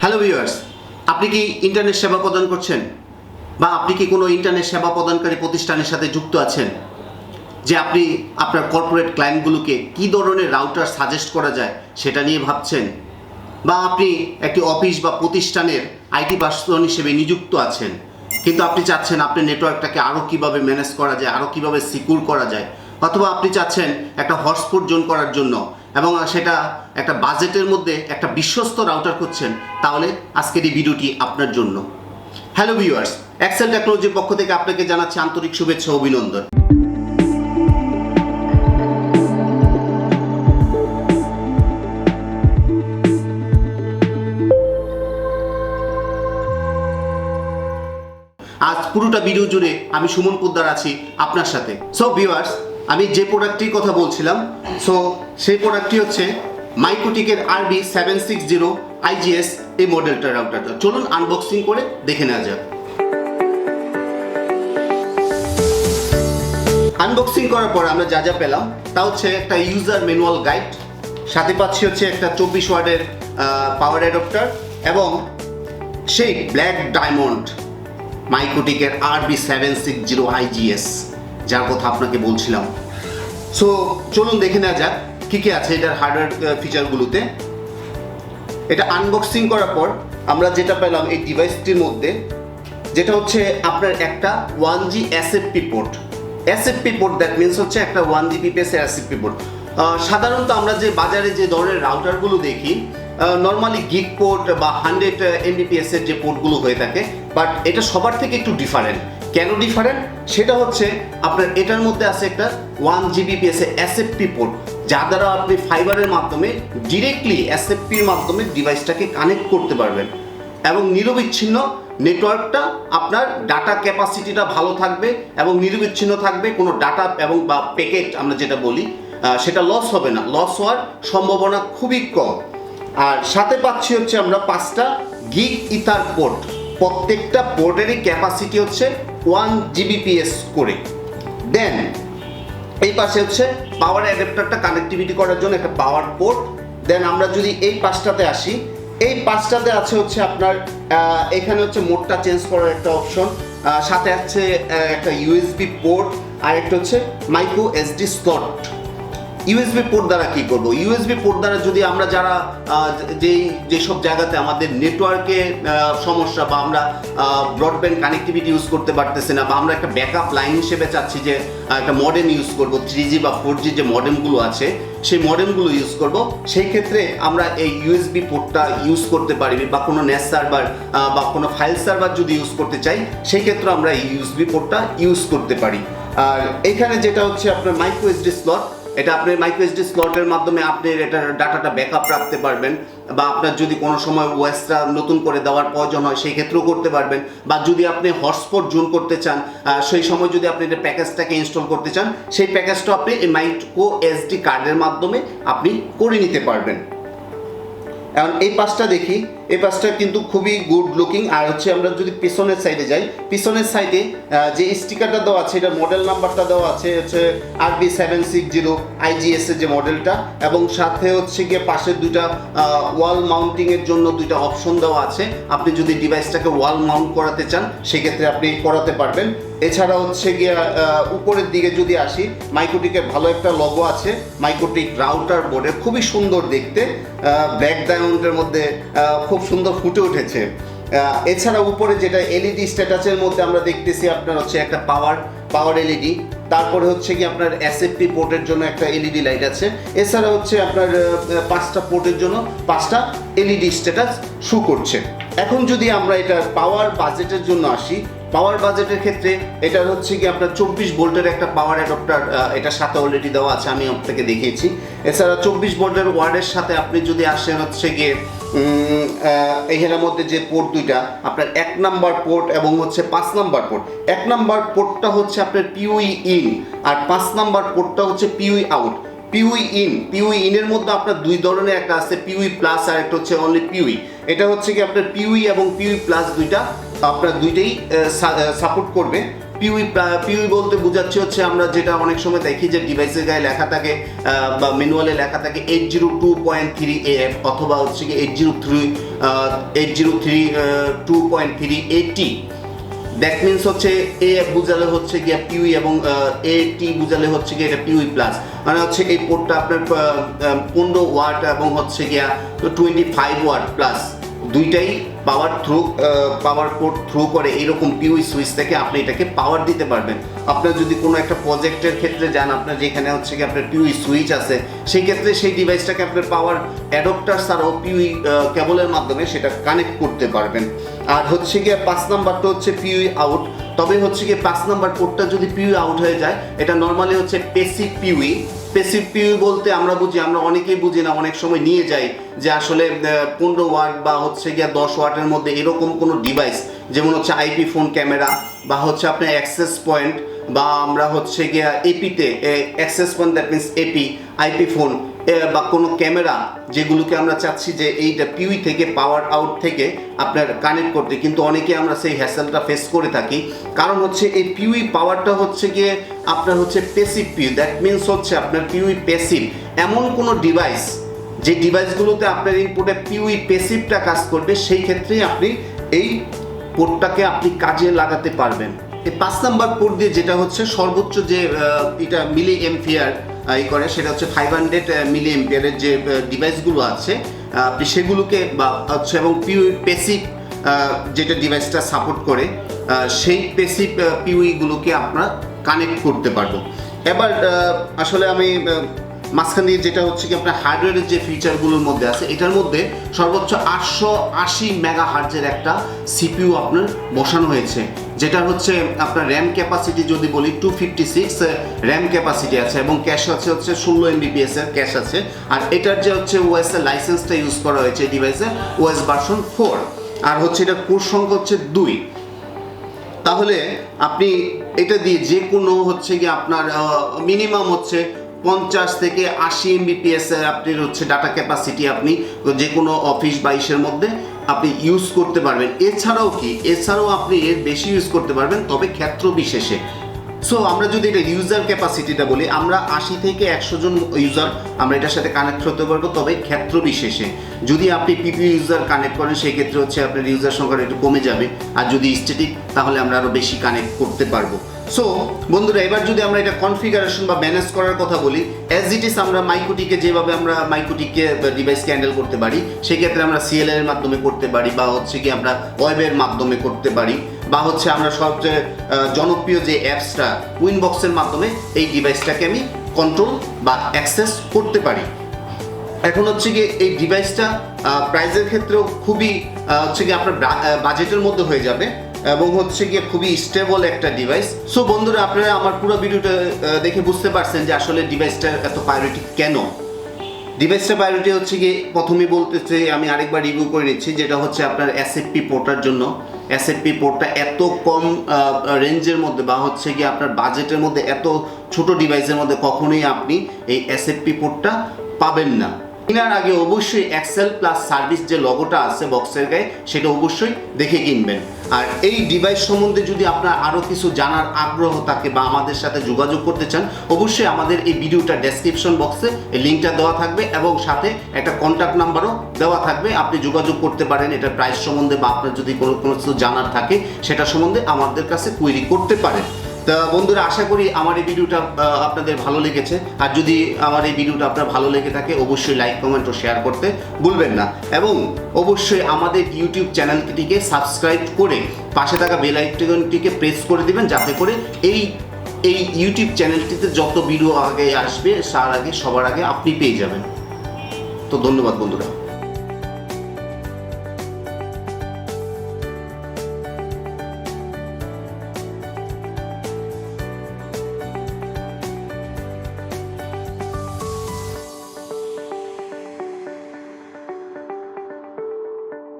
Hello viewers, আপনি কি internet সেবা প্রদান করছেন বা আপনি কি কোনো ইন্টারনেট সেবা প্রদানকারী প্রতিষ্ঠানের সাথে যুক্ত আছেন যে আপনি আপনার কর্পোরেট ক্লায়েন্টগুলোকে কী ধরনের রাউটার সাজেস্ট করা যায় সেটা নিয়ে ভাবছেন, বা আপনি একটি অফিস বা প্রতিষ্ঠানের আইটি পার্সন হিসেবে নিযুক্ত আছেন, কিন্তু আপনি চাচ্ছেন আপনার নেটওয়ার্কটাকে আরও কীভাবে ম্যানেজ করা যায়, আরও কীভাবে সিকিউর করা যায়, অথবা আপনি চাচ্ছেন একটা হটস্পট জোন করার জন্য এবং সেটা একটা বাজেটের মধ্যে একটা বিশ্বস্ত রাউটার করছেন, তাহলে আজকের এই ভিডিওটি আপনার জন্য। হ্যালো ভিউয়ার্স, এক্সেল টেকনোলজির পক্ষ থেকে আপনাকে জানাচ্ছি আন্তরিক শুভেচ্ছা ও অভিনন্দন। আজ পুরোটা ভিডিও জুড়ে আমি সুমন পোদ্দার আছি আপনার সাথে। সো ভিউয়ার্স, আমি যে প্রোডাক্টটির কথা বলছিলাম, সেই প্রোডাক্টটি হচ্ছে মাইক্রোটিকের RB760iGS এই মডেলটার রাউটারটা। চলুন আনবক্সিং করে দেখে নেওয়া যাক। আনবক্সিং করার পর আমরা যা যা পেলাম তা হচ্ছে একটা ইউজার ম্যানুয়াল গাইড, সাথে পাচ্ছি হচ্ছে একটা 24 ওয়াটের পাওয়ার অ্যাডাপ্টার এবং সেই ব্ল্যাক ডায়মন্ড মাইক্রোটিকের RB760iGS, যার কথা আপনাকে বলছিলাম। সো চলুন দেখে নেওয়া যাক কী কী আছে এটার হার্ডওয়্যার ফিচারগুলোতে। এটা আনবক্সিং করার পর আমরা যেটা পেলাম এই ডিভাইসটির মধ্যে, যেটা হচ্ছে আপনার একটা 1G SFP port. SFP port that means হচ্ছে একটা 1 Gbps SFP পোর্ট। সাধারণত আমরা যে বাজারে যে ধরনের রাউটারগুলো দেখি, নর্মালি গিগ পোর্ট বা 100 Mbps এর যে পোর্টগুলো হয়ে থাকে, বাট এটা সবার থেকে একটু ডিফারেন্ট। কেন ডিফারেন্ট? সেটা হচ্ছে আপনার এটার মধ্যে আছে একটা 1 Gbps SFP পোর্ট, যার দ্বারা আপনি ফাইবারের মাধ্যমে ডিরেক্টলি SFPর মাধ্যমে ডিভাইসটাকে কানেক্ট করতে পারবেন এবং নিরবিচ্ছিন্ন নেটওয়ার্কটা আপনার ডাটা ক্যাপাসিটিটা ভালো থাকবে এবং নিরবিচ্ছিন্ন থাকবে। কোনো ডাটা এবং বা প্যাকেট আমরা যেটা বলি সেটা লস হবে না, লস হওয়ার সম্ভাবনা খুবই কম। আর সাথে পাচ্ছি হচ্ছে আমরা 5টা গিগ ইথার পোর্ট, প্রত্যেকটা পোর্টেরই ক্যাপাসিটি হচ্ছে 1 Gbps করে। দেন এই পাশে হচ্ছে পাওয়ার অ্যাডাপ্টারটা কানেক্টিভিটি করার জন্য একটা পাওয়ার পোর্ট। দেন আমরা যদি এই পাশটাতে আসি, এই পাশটাতে আছে হচ্ছে আপনার এখানে হচ্ছে মোডটা চেঞ্জ করার একটা অপশন, সাথে আছে একটা USB পোর্ট আর একটা হচ্ছে microSD স্লট। USB পোর্ট দ্বারা কি করব? USB পোর্ট দ্বারা যদি আমরা যারা যেসব জায়গাতে আমাদের নেটওয়ার্কে সমস্যা বা আমরা ব্রডব্যান্ড কানেক্টিভিটি ইউজ করতে পারতেছি না, বা আমরা একটা ব্যাকআপ লাইন হিসেবে চাচ্ছি যে একটা মডেম ইউজ করব, 3G বা 4G যে মডেমগুলো আছে সেই মডেমগুলো ইউজ করব, সেই ক্ষেত্রে আমরা এই USB পোর্টটা ইউজ করতে পারি। বা কোনো নেট সার্ভার বা কোনো ফাইল সার্ভার যদি ইউজ করতে চাই, সেই ক্ষেত্রে আমরা এই USB পোর্টটা ইউজ করতে পারি। আর এখানে যেটা হচ্ছে আপনার microSD স্লট, এটা আপনি microSD স্লটের মাধ্যমে আপনি এটার ডাটাটা ব্যাকআপ রাখতে পারবেন, বা আপনার যদি কোনো সময় ওএসটা নতুন করে দেওয়ার প্রয়োজন হয় সেই ক্ষেত্রেও করতে পারবেন, বা যদি আপনি হটস্পট জোন করতে চান সেই সময় যদি আপনি এটা প্যাকেজটাকে ইনস্টল করতে চান, সেই প্যাকেজটা আপনি এই microSD কার্ডের মাধ্যমে আপনি করে নিতে পারবেন। এখন এই পাশটা দেখি, এই পাশটা কিন্তু খুবই গুড লুকিং। আর হচ্ছে আমরা যদি পিছনের সাইডে যাই, পিছনের সাইডে যে স্টিকারটা দেওয়া আছে, এটা মডেল নাম্বারটা দেওয়া আছে হচ্ছে RB760iGS এর যে মডেলটা, এবং সাথে হচ্ছে গিয়ে পাশের দুইটা ওয়াল মাউন্টিংয়ের জন্য দুইটা অপশন দেওয়া আছে। আপনি যদি ডিভাইসটাকে ওয়াল মাউন্ট করাতে চান সেক্ষেত্রে আপনি করাতে পারবেন। এছাড়া হচ্ছে গিয়ে উপরের দিকে যদি আসি, মাইক্রোটিকের ভালো একটা লোগো আছে, মাইক্রোটিক রাউটার বোর্ডের, খুবই সুন্দর দেখতে, ব্ল্যাক ডায়মন্ডের মধ্যে খুব সুন্দর ফুটে উঠেছে। এছাড়া উপরে যেটা এলইডি স্ট্যাটাসের মধ্যে আমরা দেখতেছি আপনার হচ্ছে একটা পাওয়ার এলইডি, তারপরে হচ্ছে কি আপনার SFP পোর্টের জন্য একটা এলইডি লাইট আছে। এছাড়া হচ্ছে আপনার 5টা পোর্টের জন্য 5টা এলইডি স্ট্যাটাস শো করছে। এখন যদি আমরা এটা পাওয়ার বাজেটের জন্য আসি, পাওয়ার বাজেটের ক্ষেত্রে এটা হচ্ছে কি আপনার 24 ভোল্টের একটা পাওয়ার অ্যাডাপ্টার এটার সাথে অলরেডি দেওয়া আছে, আমি আপনাকে দেখিয়েছি। এছাড়া 24 ভোল্টের ওয়ার্ডের সাথে আপনি যদি আসেন হচ্ছে গিয়ে এখানের মধ্যে যে পোর্ট দুইটা আপনার 1 নাম্বার পোর্ট এবং হচ্ছে 5 নাম্বার পোর্ট। 1 নাম্বার পোর্টটা হচ্ছে আপনার PoE ইন আর 5 নাম্বার পোর্টটা হচ্ছে PoE আউট। PoE ইন এর মধ্যে আপনার দুই ধরনের, একটা আছে PoE প্লাস আর একটা হচ্ছে অনলি PoE। এটা হচ্ছে কি আপনার PoE এবং PoE প্লাস দুইটা আপনার দুইটাই সাপোর্ট করবে। পিউই বলতে বোঝাচ্ছে হচ্ছে আমরা যেটা অনেক সময় দেখি যে ডিভাইসের গায়ে লেখা থাকে বা ম্যানুয়ালে লেখা থাকে 802.3AF অথবা হচ্ছে কি 803.2.3AT। দ্যাট মিনস হচ্ছে AF বুঝালে হচ্ছে গিয়া পিউই এবং AT বুঝালে হচ্ছে গিয়া এটা পিউই প্লাস, মানে হচ্ছে এই পোর্টটা আপনার 15 ওয়াট এবং হচ্ছে গিয়া 25 ওয়াট প্লাস দুইটাই পাওয়ার পোর্ট থ্রু করে এরকম পিউই সুইচ থেকে আপনি এটাকে পাওয়ার দিতে পারবেন। আপনার যদি কোনো একটা প্রজেক্টের ক্ষেত্রে যান, আপনার যেখানে হচ্ছে কি আপনার পিউই সুইচ আছে, সেই ক্ষেত্রে সেই ডিভাইসটাকে আপনার পাওয়ার অ্যাডাপ্টার ছাড়াও পিউই কেবলের মাধ্যমে সেটা কানেক্ট করতে পারবেন। আর হচ্ছে গিয়ে 5 নাম্বারটা হচ্ছে পিউই আউট। তবে হচ্ছে গিয়ে 5 নাম্বার পোর্টটা যদি পিউই আউট হয়ে যায়, এটা নর্মালি হচ্ছে প্যাসিভ পিউই। প্যাসিভ পিউই বলতে আমরা অনেকেই বুঝি না, অনেক সময় নিয়ে যাই যে আসলে 15 ওয়াট বা হচ্ছে গিয়া 10 ওয়াটের মধ্যে এরকম কোনো ডিভাইস, যেমন হচ্ছে আইপি ফোন ক্যামেরা বা হচ্ছে আপনার অ্যাক্সেস পয়েন্ট, বা আমরা হচ্ছে গিয়া এপিতে access point, that means AP IP phone বা কোনো ক্যামেরা, যেগুলোকে আমরা চাচ্ছি যে এইটা পিউই থেকে পাওয়ার আউট থেকে আপনার কানেক্ট করতে, কিন্তু অনেকে আমরা সেই হ্যাসেলটা ফেস করে থাকি। কারণ হচ্ছে এই পিউই পাওয়ারটা হচ্ছে গিয়ে আপনার হচ্ছে প্যাসিভ পিউ, দ্যাট মিনস হচ্ছে আপনার পিউই প্যাসিভ। এমন কোনো ডিভাইস যে ডিভাইসগুলোতে আপনার ইনপুটে পিউই প্যাসিভটা কাজ করবে, সেই ক্ষেত্রেই আপনি এই পোর্টটাকে আপনি কাজে লাগাতে পারবেন। এই 5 নাম্বার পোর্ট দিয়ে যেটা হচ্ছে সর্বোচ্চ যে এটা মিলি এম্পিয়ার করে, সেটা হচ্ছে 500 মিলি এম্পিয়ারের যে ডিভাইসগুলো আছে আপনি সেগুলোকে বা হচ্ছে এবং পিউই প্যাসিভ যেটা ডিভাইসটা সাপোর্ট করে সেই প্যাসিভ পিউইগুলোকে আমরা কানেক্ট করতে পারবো। এবার আসলে আমি মাঝখান দিয়ে যেটা হচ্ছে কি আপনার হার্ডওয়্যারের যে ফিচারগুলোর মধ্যে আছে, এটার মধ্যে সর্বোচ্চ 880 মেগাহার্জের একটা সিপিইউ আপনার বসানো হয়েছে, যেটা হচ্ছে আপনার র্যাম ক্যাপাসিটি যদি বলি 256 র্যাম ক্যাপাসিটি আছে এবং ক্যাশ আছে হচ্ছে 16 Mbps এর ক্যাশ আছে। আর এটার যে হচ্ছে ওএস এর লাইসেন্সটা ইউজ করা হয়েছে ডিভাইসে ওএস ভার্সন 4, আর হচ্ছে এটার কোর সংখ্যা হচ্ছে 2। তাহলে আপনি এটা দিয়ে যে কোনো হচ্ছে কি আপনার মিনিমাম হচ্ছে 50 থেকে 80 Mbps আপনি হচ্ছে ডাটা ক্যাপাসিটি আপনি যে কোনো অফিস বা ইসের মধ্যে আপনি ইউজ করতে পারবেন। এছাড়াও আপনি এর বেশি ইউজ করতে পারবেন, তবে ক্ষেত্র বিশেষে। সো আমরা যদি এটা ইউজার ক্যাপাসিটিটা বলি, আমরা 80 থেকে 100 জন ইউজার আমরা এটার সাথে কানেক্ট হতে পারবো, তবে ক্ষেত্র বিশেষে। যদি আপনি পিপি ইউজার কানেক্ট করেন, সেই ক্ষেত্রে হচ্ছে আপনার ইউজার সংখ্যাটা একটু কমে যাবে, আর যদি স্ট্যাটিক তাহলে আমরা আরও বেশি কানেক্ট করতে পারবো। সো বন্ধুরা, এবার যদি আমরা এটা কনফিগারেশন বা ম্যানেজ করার কথা বলি, অ্যাজ ইট ইজ আমরা মাইক্রোটিকে যেভাবে আমরা মাইক্রোটিককে ডিভাইসকে হ্যান্ডেল করতে পারি, সেক্ষেত্রে আমরা সিএলএর মাধ্যমে করতে পারি, বা হচ্ছে কি আমরা ওয়েবের মাধ্যমে করতে পারি, বা হচ্ছে আমরা সবচেয়ে জনপ্রিয় যে অ্যাপসটা উইনবক্সের মাধ্যমে এই ডিভাইসটাকে আমি কন্ট্রোল বা অ্যাক্সেস করতে পারি। এখন হচ্ছে কি এই ডিভাইসটা প্রাইসের ক্ষেত্রেও খুবই হচ্ছে কি আপনার বাজেটের মধ্যে হয়ে যাবে এবং হচ্ছে গিয়ে খুবই স্টেবল একটা ডিভাইস। সো বন্ধুরা, আপনারা আমার পুরো ভিডিওটা দেখে বুঝতে পারছেন যে আসলে ডিভাইসটার এত প্রায়োরিটি কেন। ডিভাইসটার প্রায়োরিটি হচ্ছে গিয়ে প্রথমেই বলতেছে, আমি আরেকবার রিভিউ করে নিচ্ছি, যেটা হচ্ছে আপনার এসএফপি পোর্টার জন্য। এসএফপি পোর্টটা এত কম রেঞ্জের মধ্যে বা হচ্ছে গিয়ে আপনার বাজেটের মধ্যে এত ছোট ডিভাইসের মধ্যে কখনোই আপনি এই এসএফপি পোর্টটা পাবেন না। কেনার আগে অবশ্যই এক্সেল প্লাস সার্ভিস যে লগোটা আছে বক্সের গায়ে, সেটা অবশ্যই দেখে কিনবেন। আর এই ডিভাইস সম্বন্ধে যদি আপনার আরও কিছু জানার আগ্রহ থাকে বা আমাদের সাথে যোগাযোগ করতে চান, অবশ্যই আমাদের এই ভিডিওটা ডেসক্রিপশন বক্সে এই লিঙ্কটা দেওয়া থাকবে এবং সাথে একটা কন্ট্যাক্ট নাম্বারও দেওয়া থাকবে। আপনি যোগাযোগ করতে পারেন এটার প্রাইস সম্বন্ধে, বা আপনার যদি কোনো কিছু জানার থাকে সেটা সম্বন্ধে আমাদের কাছে কোয়েরি করতে পারেন। তা বন্ধুরা, আশা করি আমার এই ভিডিওটা আপনাদের ভালো লেগেছে। আর যদি আমার এই ভিডিওটা আপনার ভালো লেগে থাকে, অবশ্যই লাইক, কমেন্ট ও শেয়ার করতে ভুলবেন না, এবং অবশ্যই আমাদের ইউটিউব চ্যানেলটিকে সাবস্ক্রাইব করে পাশে থাকা বেল আইকনটিকে প্রেস করে দিবেন, যাতে করে এই ইউটিউব চ্যানেলটিতে যত ভিডিও আগে আসবে সবার আগে আপনি পেয়ে যাবেন। তো ধন্যবাদ বন্ধুরা।